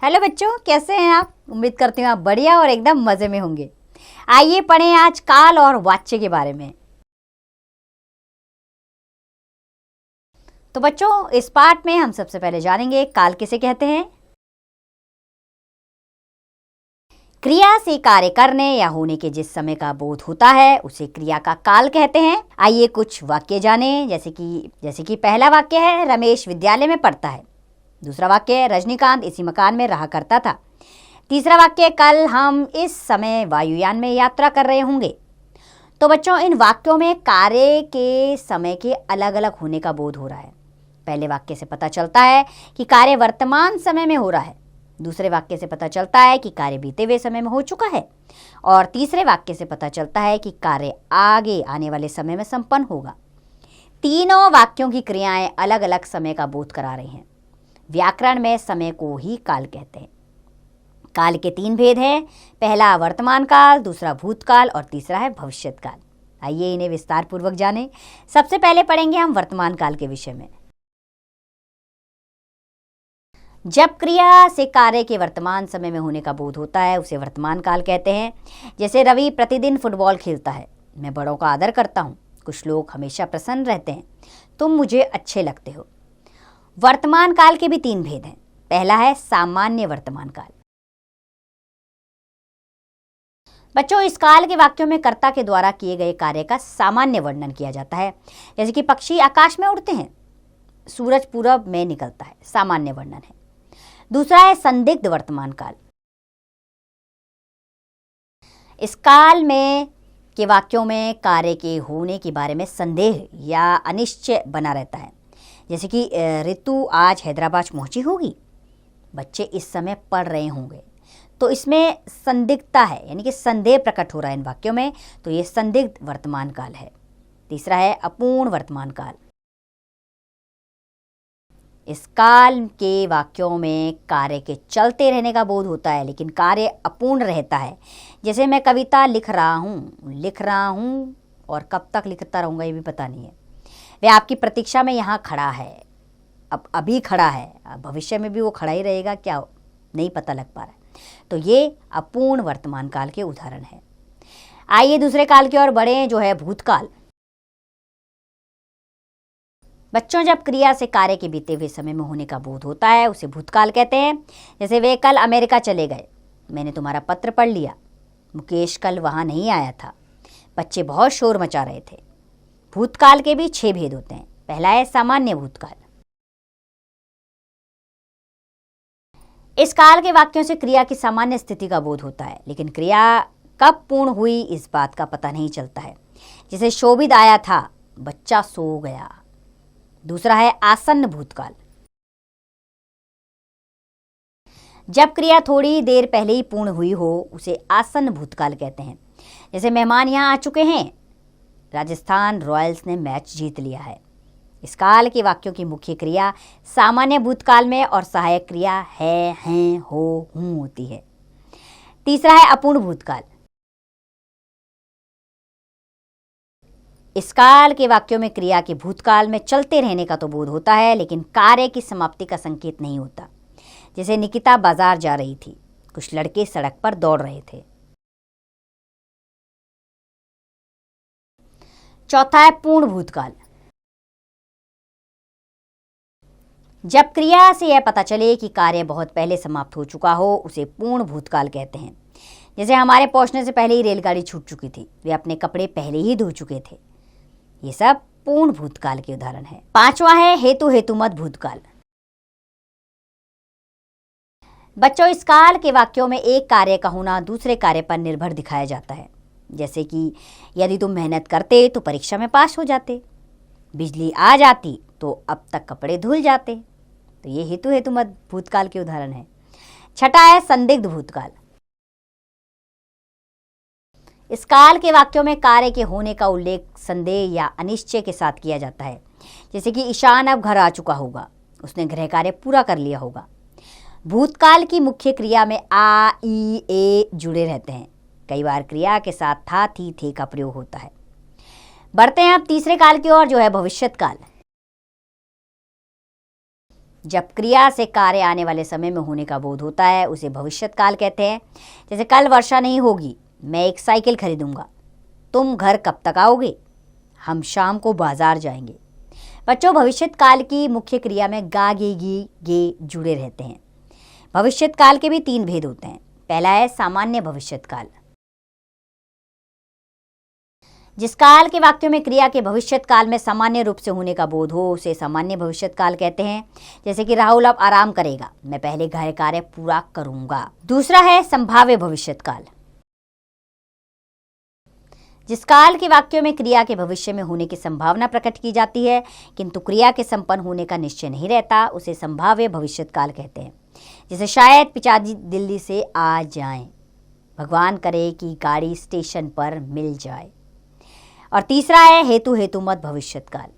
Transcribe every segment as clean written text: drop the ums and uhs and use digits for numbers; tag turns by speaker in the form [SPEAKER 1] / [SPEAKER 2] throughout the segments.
[SPEAKER 1] Hello बच्चों, कैसे हैं आप? उम्मीद करती हूँ आप बढ़िया और एकदम मज़े में होंगे। आइए पढ़ें आज काल और वाच्य के बारे में। तो बच्चों, इस पाठ में हम सबसे पहले जानेंगे काल किसे कहते हैं। क्रिया से कार्य करने या होने के जिस समय का बोध होता है उसे क्रिया का काल कहते हैं। आइए कुछ वाक्य जानें, जैसे कि पहला वाक्य है रमेश विद्यालय में पढ़ता है। दूसरा वाक्य है रजनीकांत इसी मकान में रहा करता था। तीसरा वाक्य कल हम इस समय वायुयान में यात्रा कर रहे होंगे। तो बच्चों, इन वाक्यों में कार्य के समय के अलग अलग होने का बोध हो रहा है। पहले वाक्य से पता चलता है कि कार्य वर्तमान समय में हो रहा है। दूसरे वाक्य से पता चलता है कि कार्य बीते हुए समय में हो चुका है। और तीसरे वाक्य से पता चलता है कि कार्य आगे आने वाले समय में संपन्न होगा। तीनों वाक्यों की क्रियाएं अलग अलग समय का बोध करा रही हैं। व्याकरण में समय को ही काल कहते हैं। काल के तीन भेद हैं। पहला वर्तमान काल, दूसरा भूतकाल और तीसरा है भविष्यत काल। आइए इन्हें विस्तार पूर्वक जानें। सबसे पहले पढ़ेंगे हम वर्तमान काल के विषय में। जब क्रिया से कार्य के वर्तमान समय में होने का बोध होता है उसे वर्तमान काल कहते हैं। जैसे रवि प्रतिदिन फुटबॉल खेलता है। मैं बड़ों का आदर करता हूँ। कुछ लोग हमेशा प्रसन्न रहते हैं। तुम मुझे अच्छे लगते हो। वर्तमान काल के भी तीन भेद हैं। पहला है सामान्य वर्तमान काल। बच्चों, इस काल के वाक्यों में कर्ता के द्वारा किए गए कार्य का सामान्य वर्णन किया जाता है। जैसे कि पक्षी आकाश में उड़ते हैं, सूरज पूरब में निकलता है, सामान्य वर्णन है। दूसरा है संदिग्ध वर्तमान काल। इस काल में के वाक्यों में कार्य के होने के बारे में संदेह या अनिश्चय बना रहता है। जैसे कि ऋतु आज हैदराबाद पहुंची होगी। बच्चे इस समय पढ़ रहे होंगे। तो इसमें संदिग्धता है, यानी कि संदेह प्रकट हो रहा है इन वाक्यों में। तो ये संदिग्ध वर्तमान काल है। तीसरा है अपूर्ण वर्तमान काल। इस काल के वाक्यों में कार्य के चलते रहने का बोध होता है, लेकिन कार्य अपूर्ण रहता है। जैसे मैं कविता लिख रहा हूँ और कब तक लिखता रहूँगा ये भी पता नहीं है। वह आपकी प्रतीक्षा में यहाँ खड़ा है, अब अभी खड़ा है, भविष्य में भी वो खड़ा ही रहेगा क्या, नहीं पता लग पा रहा है। तो ये अपूर्ण वर्तमान काल के उदाहरण है। आइए दूसरे काल की ओर बढ़ें, जो है भूतकाल। बच्चों, जब क्रिया से कार्य के बीते हुए समय में होने का बोध होता है उसे भूतकाल कहते हैं। जैसे वे कल अमेरिका चले गए। मैंने तुम्हारा पत्र पढ़ लिया। मुकेश कल वहाँ नहीं आया था। बच्चे बहुत शोर मचा रहे थे। भूतकाल के भी 6 भेद होते हैं। पहला है सामान्य भूतकाल। इस काल के वाक्यों से क्रिया की सामान्य स्थिति का बोध होता है, लेकिन क्रिया कब पूर्ण हुई इस बात का पता नहीं चलता है। जैसे शोभित आया था, बच्चा सो गया। दूसरा है आसन्न भूतकाल। जब क्रिया थोड़ी देर पहले ही पूर्ण हुई हो उसे आसन्न भूतकाल कहते हैं। जैसे मेहमान यहाँ आ चुके हैं। राजस्थान रॉयल्स ने मैच जीत लिया है। इस काल के वाक्यों की मुख्य क्रिया सामान्य भूतकाल में और सहायक क्रिया है, हैं, हो, हूं होती है। तीसरा है अपूर्ण भूतकाल। इस काल के वाक्यों में क्रिया के भूतकाल में चलते रहने का तो बोध होता है, लेकिन कार्य की समाप्ति का संकेत नहीं होता। जैसे निकिता बाजार जा रही थी। कुछ लड़के सड़क पर दौड़ रहे थे। चौथा है पूर्ण भूतकाल। जब क्रिया से यह पता चले कि कार्य बहुत पहले समाप्त हो चुका हो उसे पूर्ण भूतकाल कहते हैं। जैसे हमारे पहुंचने से पहले ही रेलगाड़ी छूट चुकी थी। वे अपने कपड़े पहले ही धो चुके थे। ये सब पूर्ण भूतकाल के उदाहरण हैं। पांचवा है हेतु हेतुमत भूतकाल। बच्चों, इस काल के वाक्यों में एक कार्य का होना दूसरे कार्य पर निर्भर दिखाया जाता है। जैसे कि यदि तुम मेहनत करते तो परीक्षा में पास हो जाते। बिजली आ जाती तो अब तक कपड़े धुल जाते। तो ये हेतु हेतुमत भूतकाल के उदाहरण है। छठा है संदिग्ध भूतकाल। इस काल के वाक्यों में कार्य के होने का उल्लेख संदेह या अनिश्चय के साथ किया जाता है। जैसे कि ईशान अब घर आ चुका होगा। उसने गृह कार्य पूरा कर लिया होगा। भूतकाल की मुख्य क्रिया में आ, ई, ए जुड़े रहते हैं। कई बार क्रिया के साथ था, थी, थे का प्रयोग होता है। बढ़ते हैं अब तीसरे काल की ओर, जो है भविष्यत काल। जब क्रिया से कार्य आने वाले समय में होने का बोध होता है उसे भविष्यत काल कहते हैं। जैसे कल वर्षा नहीं होगी, मैं एक साइकिल खरीदूंगा। तुम घर कब तक आओगे? हम शाम को बाजार जाएंगे। बच्चों, भविष्यत काल की मुख्य क्रिया में गा गे गी गे जुड़े रहते हैं। भविष्यत काल के भी 3 भेद होते हैं। पहला है सामान्य भविष्यत काल। जिस काल के वाक्यों में क्रिया के भविष्यत काल में सामान्य रूप से होने का बोध हो उसे सामान्य भविष्यत काल कहते हैं। जैसे कि राहुल अब आराम करेगा, मैं पहले घर कार्य पूरा करूंगा। दूसरा है संभाव्य भविष्यत काल। जिस काल के वाक्यों में क्रिया के भविष्य में होने की संभावना प्रकट की जाती है किंतु क्रिया के संपन्न होने का निश्चय नहीं रहता, उसे संभाव्य भविष्यत काल कहते हैं। जैसे शायद पिताजी दिल्ली से आ जाएं, भगवान करे कि गाड़ी स्टेशन पर मिल जाए। और तीसरा है हेतु हेतुमत भविष्यत काल।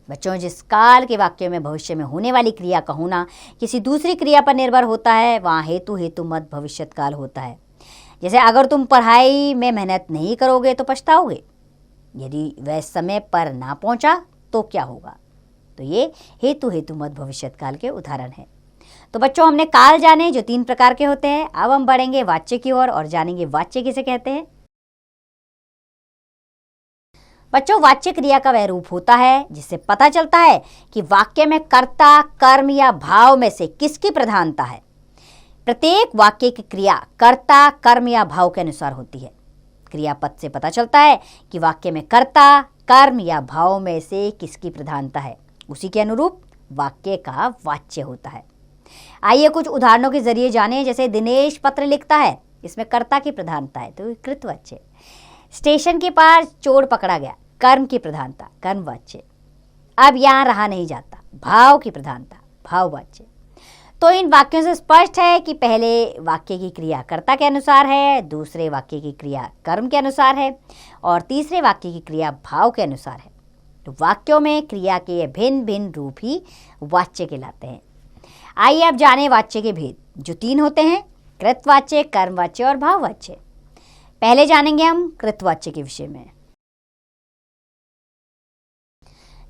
[SPEAKER 1] बच्चों, जिस काल के वाक्यों में भविष्य में होने वाली क्रिया का होना किसी दूसरी क्रिया पर निर्भर होता है वहाँ हेतु हेतुमत भविष्यत काल होता है। जैसे अगर तुम पढ़ाई में मेहनत नहीं करोगे तो पछताओगे, यदि वह समय पर ना पहुंचा तो क्या होगा। तो ये हेतु हेतुमत भविष्यत काल के उदाहरण हैं। तो बच्चों, हमने काल जाने जो 3 प्रकार के होते हैं। अब हम बढ़ेंगे वाच्य की ओर और जानेंगे वाच्य किसे कहते हैं। बच्चों, वाच्य क्रिया का वह रूप होता है जिससे पता चलता है कि वाक्य में कर्ता, कर्म या भाव में से किसकी प्रधानता है। प्रत्येक वाक्य की क्रिया कर्ता, कर्म या भाव के अनुसार होती है। क्रियापद से पता चलता है कि वाक्य में कर्ता, कर्म या भाव में से किसकी प्रधानता है, उसी के अनुरूप वाक्य का वाच्य होता है। आइए कुछ उदाहरणों के जरिए जानें। जैसे दिनेश पत्र लिखता है, इसमें कर्ता की प्रधानता है तो कृतवाच्य। स्टेशन के पार चोर पकड़ा गया, कर्म की प्रधानता, कर्मवाच्य। अब यहाँ रहा नहीं जाता, भाव की प्रधानता, भाववाच्य। तो इन वाक्यों से स्पष्ट है कि पहले वाक्य की क्रिया कर्ता के अनुसार है, दूसरे वाक्य की क्रिया कर्म के अनुसार है और तीसरे वाक्य की क्रिया भाव के अनुसार है। तो वाक्यों में क्रिया के भिन्न भिन्न रूप ही वाच्य कहलाते हैं। आइए अब जानें वाच्य के भेद जो 3 होते हैं, कृतवाच्य, कर्मवाच्य और भाववाच्य। पहले जानेंगे हम कृतवाच्य के विषय में।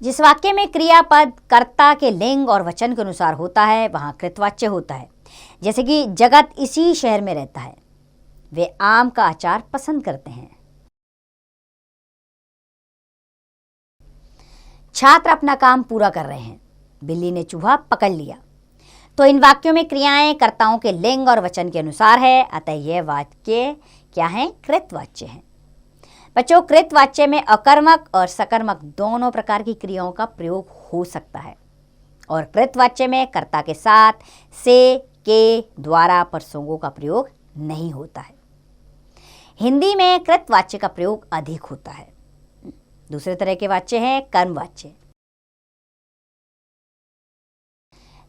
[SPEAKER 1] जिस वाक्य में क्रियापद कर्ता के लिंग और वचन के अनुसार होता है वहां कृतवाच्य होता है। जैसे कि जगत इसी शहर में रहता है, वे आम का अचार पसंद करते हैं। छात्र अपना काम पूरा कर रहे हैं, बिल्ली ने चूहा पकड़ लिया। तो इन वाक्यों में क्रियाएं कर्ताओं के लिंग और वचन के अनुसार है, अतः यह वाक्य क्या है? कृतवाच्य है। बच्चों, कृतवाच्य में अकर्मक और सकर्मक दोनों प्रकार की क्रियाओं का प्रयोग हो सकता है और कृतवाच्य में कर्ता के साथ से, के, द्वारा प्रसंगों का प्रयोग नहीं होता है। हिंदी में कृतवाच्य का प्रयोग अधिक होता है। दूसरे तरह के वाच्य हैं कर्मवाच्य।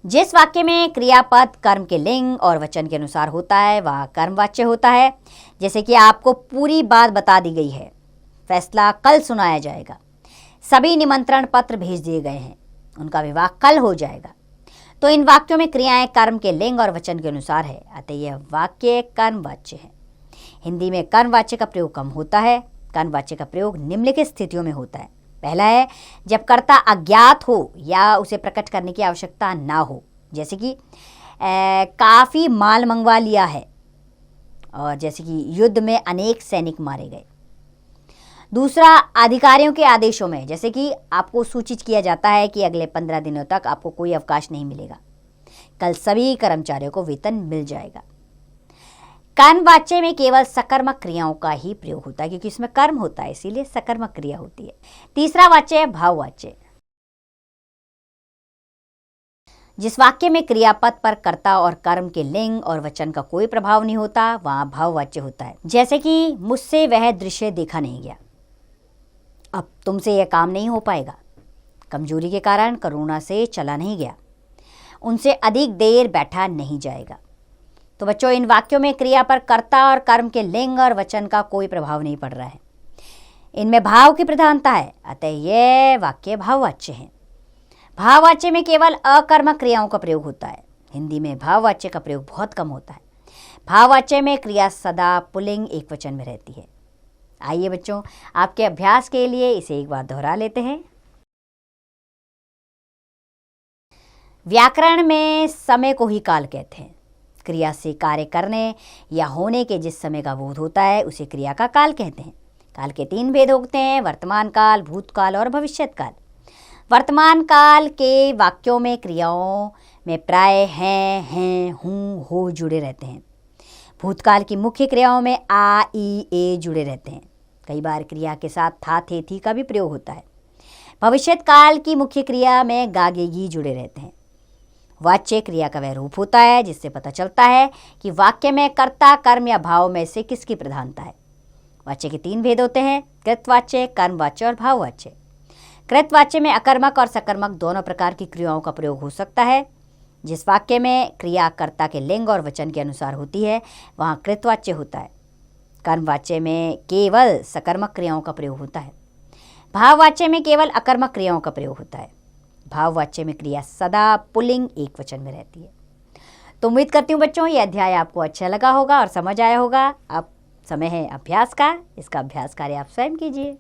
[SPEAKER 1] जिस वाक्य में क्रियापद कर्म के लिंग और वचन के अनुसार होता है वह कर्मवाच्य होता है। जैसे कि आपको पूरी बात बता दी गई है, फैसला कल सुनाया जाएगा, सभी निमंत्रण पत्र भेज दिए गए हैं, उनका विवाह कल हो जाएगा। तो इन वाक्यों में क्रियाएं कर्म के लिंग और वचन के अनुसार है, अतः यह वाक्य कर्मवाच्य है। हिंदी में कर्मवाच्य का प्रयोग कम होता है। कर्मवाच्य का प्रयोग निम्नलिखित स्थितियों में होता है। पहला है जब कर्ता अज्ञात हो या उसे प्रकट करने की आवश्यकता ना हो, जैसे कि काफ़ी माल मंगवा लिया है और जैसे कि युद्ध में अनेक सैनिक मारे गए। दूसरा, अधिकारियों के आदेशों में, जैसे कि आपको सूचित किया जाता है कि अगले 15 दिनों तक आपको कोई अवकाश नहीं मिलेगा, कल सभी कर्मचारियों को वेतन मिल जाएगा। कर्मवाच्य में केवल सकर्मक क्रियाओं का ही प्रयोग होता है क्योंकि इसमें कर्म होता है, इसीलिए सकर्मक क्रिया होती है। तीसरा वाच्य है भाववाच्य। जिस वाक्य में क्रियापद पर कर्ता और कर्म के लिंग और वचन का कोई प्रभाव नहीं होता वहां भाववाच्य होता है। जैसे कि मुझसे वह दृश्य देखा नहीं गया, अब तुमसे यह काम नहीं हो पाएगा, कमजोरी के कारण करुणा से चला नहीं गया, उनसे अधिक देर बैठा नहीं जाएगा। तो बच्चों, इन वाक्यों में क्रिया पर कर्ता और कर्म के लिंग और वचन का कोई प्रभाव नहीं पड़ रहा है, इनमें भाव की प्रधानता है, अतः यह वाक्य भाववाच्य है। भाववाच्य में केवल अकर्मक क्रियाओं का प्रयोग होता है। हिंदी में भाववाच्य का प्रयोग बहुत कम होता है। भाववाच्य में क्रिया सदा पुल्लिंग एकवचन में रहती है। आइए बच्चों, आपके अभ्यास के लिए इसे एक बार दोहरा लेते हैं। व्याकरण में समय को ही काल कहते हैं। क्रिया से कार्य करने या होने के जिस समय का बोध होता है उसे क्रिया का काल कहते हैं। काल के 3 भेद होते हैं, वर्तमान काल, भूतकाल और भविष्यत काल। वर्तमान काल के वाक्यों में क्रियाओं में प्राय हैं, हूँ, हो जुड़े रहते हैं। भूतकाल की मुख्य क्रियाओं में आ, ई, ए जुड़े रहते हैं। कई बार क्रिया के साथ था, थे, थी का भी प्रयोग होता है। भविष्यत काल की मुख्य क्रिया में गा, गे, गी जुड़े रहते हैं। वाच्य क्रिया का वह रूप होता है जिससे पता चलता है कि वाक्य में कर्ता, कर्म या भाव में से किसकी प्रधानता है। वाच्य के 3 भेद होते हैं, कृतवाच्य, कर्मवाच्य और भाववाच्य। कृतवाच्य में अकर्मक और सकर्मक दोनों प्रकार की क्रियाओं का प्रयोग हो सकता है। जिस वाक्य में क्रिया कर्ता के लिंग और वचन के अनुसार होती है वहाँ कृतवाच्य होता है। कर्मवाच्य में केवल सकर्मक क्रियाओं का प्रयोग होता है। भाववाच्य में केवल अकर्मक क्रियाओं का प्रयोग होता है। भाववाच्य में क्रिया सदा पुल्लिंग एक वचन में रहती है। तो उम्मीद करती हूँ बच्चों ये अध्याय आपको अच्छा लगा होगा और समझ आया होगा। अब समय है अभ्यास का। इसका अभ्यास कार्य आप स्वयं कीजिए।